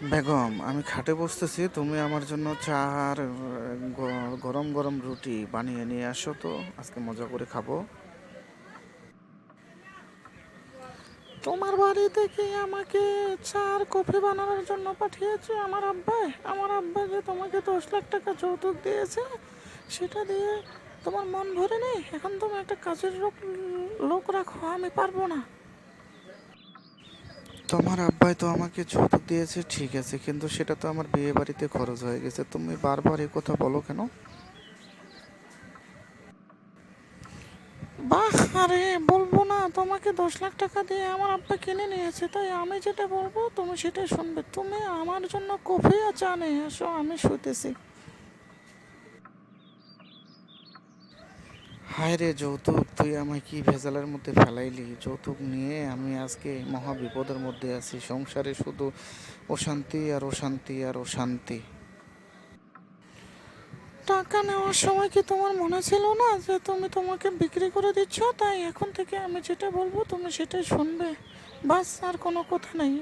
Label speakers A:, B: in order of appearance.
A: বেগম, আমি খাটে বসতেছি, তুমি আমার জন্য চা আর গরম গরম রুটি বানিয়ে নিয়ে আসো তো, আজকে মজা করে খাবো। তোমার বাড়িতে কি আমাকে চা আর কফি বানানোর জন্য পাঠিয়েছে আমার আব্বা যে তোমাকে 10 লাখ টাকা যৌতুক দিয়েছে, সেটা দিয়ে তোমার মন ভরে নেই? এখন তুমি একটা কাজের লোক লোক রাখো, আমি পারবো না। তোমার আব্বাই তো আমাকে যৌতুক দিয়েছে ঠিক আছে, কিন্তু সেটা তো আমার বিয়ে বাড়িতে খরচ হয়ে গেছে, তুমি বারবার এই কথা বলো কেন? বাহ, আরে বলবো না? তোমাকে 10 লাখ টাকা দিয়ে আমার আব্বা কিনে নিয়েছে, তাই আমি যেটা বলবো তুমি সেটাই শুনবে। তুমি আমার জন্য কফি আর চা নিয়ে এসো, আমি শুতেছি। হায় রে যৌতুক, তুই আমায় কি ভেজালের মধ্যে ফেলাইলি! যৌতুক নিয়ে আমি আজকে মহা বিপদের মধ্যে আছি, সংসারে শুধু অশান্তি আর অশান্তি আর অশান্তি। টাকা নেওয়ার সময় কি তোমার মনে ছিল না যে তোমাকে বিক্রি করে দিচ্ছ? তাই এখন থেকে আমি যেটা বলবো তুমি সেটাই শুনবে। বাস, আর কোনো কথা নেই।